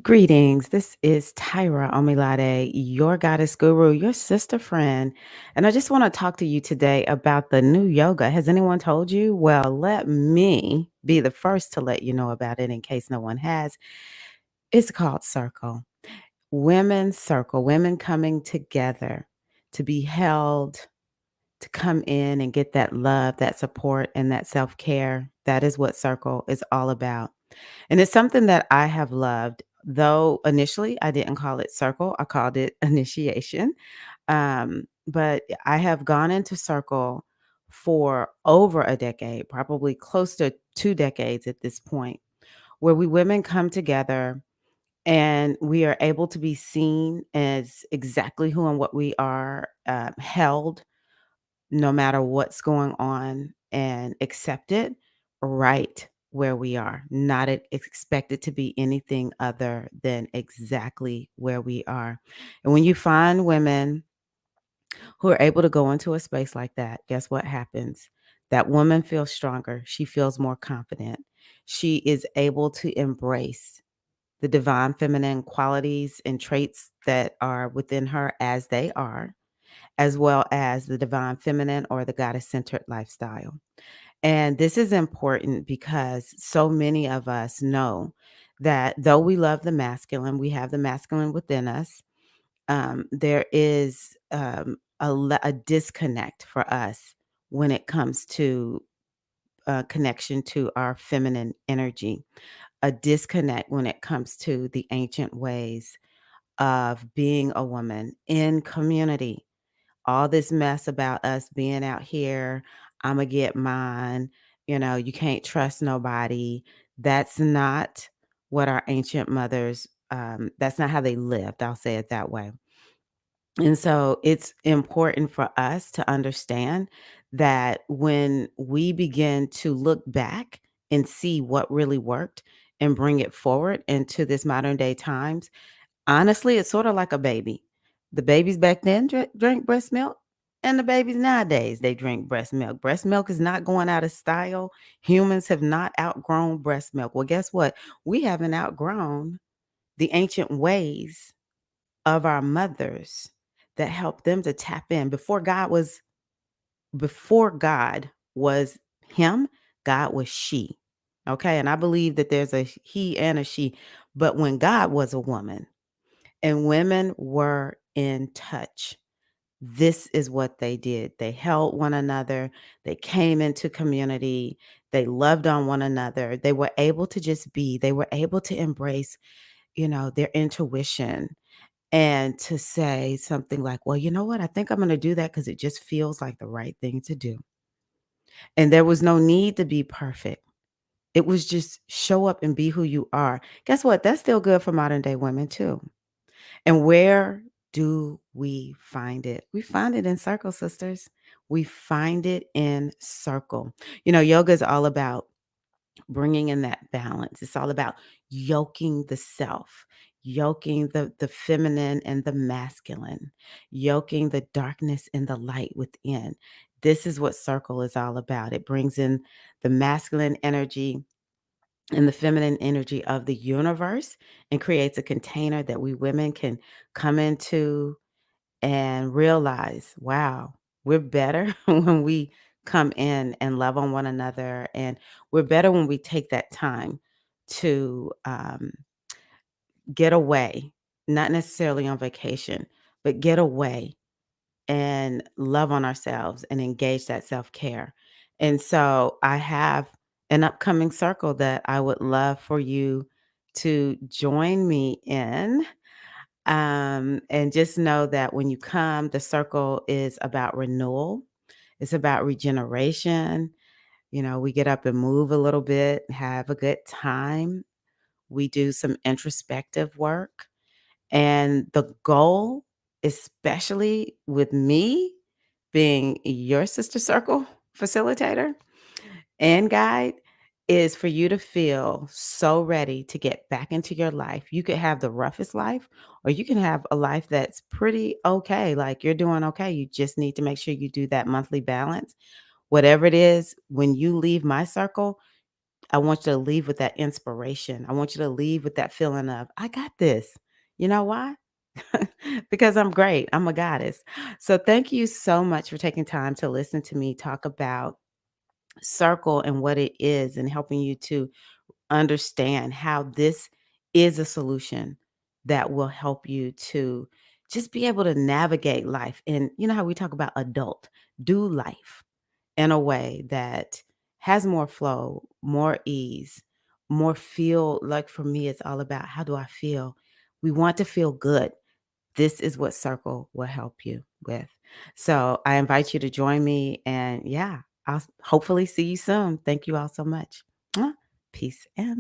Greetings. This is Tyra Omilade, your goddess guru, your sister friend. And I just want to talk to you today about the new yoga. Has anyone told you? Well, let me be the first to let you know about it in case no one has. It's called Circle. Women's Circle, women coming together to be held, to come in and get that love, that support, and that self care. That is what Circle is all about. And it's something that I have loved, though initially I didn't call it circle, I called it initiation. But I have gone into circle for over a decade, probably close to 2 decades at this point, where we women come together and we are able to be seen as exactly who and what we are, held no matter what's going on and accept it right where we are, not expect it to be anything other than exactly where we are. And when you find women who are able to go into a space like that, guess what happens? That woman feels stronger. She feels more confident. She is able to embrace the divine feminine qualities and traits that are within her as they are, as well as the divine feminine or the goddess centered lifestyle. And this is important because so many of us know that though we love the masculine, we have the masculine within us. There is a disconnect for us when it comes to connection to our feminine energy, a disconnect when it comes to the ancient ways of being a woman in community. All this mess about us being out here, Imma get mine, you can't trust nobody. That's not what our ancient mothers, that's not how they lived, I'll say it that way. And so it's important for us to understand that when we begin to look back and see what really worked and bring it forward into this modern day times, honestly, it's sorta like a baby. The babies back then drank breast milk, and the babies nowadays, they drink breast milk. Breast milk is not going out of style. Humans have not outgrown breast milk. Well, guess what? We haven't outgrown the ancient ways of our mothers that helped them to tap in. Before God was him, God was she. Okay? And I believe that there's a he and a she. But when God was a woman, and women were in touch. This is what they did. They held one another. They came into community. They loved on one another. They were able to just be. They were able to embrace, their intuition and to say something like, well, you know what? I think I'm going to do that because it just feels like the right thing to do. And there was no need to be perfect. It was just show up and be who you are. Guess what? That's still good for modern day women too. And where do we find it? We find it in circle, sisters. We find it in circle. Yoga is all about bringing in that balance. It's all about yoking the self, yoking the feminine and the masculine, yoking the darkness and the light within. This is what circle is all about. It brings in the masculine energy and the feminine energy of the universe and creates a container that we women can come into and realize, wow, we're better when we come in and love on one another. And we're better when we take that time to get away, not necessarily on vacation, but get away and love on ourselves and engage that self-care. And so I have an upcoming circle that I would love for you to join me in. And just know that when you come, the circle is about renewal. It's about regeneration. We get up and move a little bit, have a good time. We do some introspective work. And the goal, especially with me being your sister circle facilitator and guide, is for you to feel so ready to get back into your life. You could have the roughest life, or you can have a life that's pretty okay. Like you're doing okay. You just need to make sure you do that monthly balance. Whatever it is, when you leave my circle, I want you to leave with that inspiration. I want you to leave with that feeling of, I got this. You know why? Because I'm great. I'm a goddess. So thank you so much for taking time to listen to me talk about circle and what it is and helping you to understand how this is a solution that will help you to just be able to navigate life. And you know how we talk about adult, do life in a way that has more flow, more ease, more feel. Like for me, it's all about how do I feel? We want to feel good. This is what Circle will help you with. So I invite you to join me. And yeah, I'll hopefully see you soon. Thank you all so much. Mwah. Peace and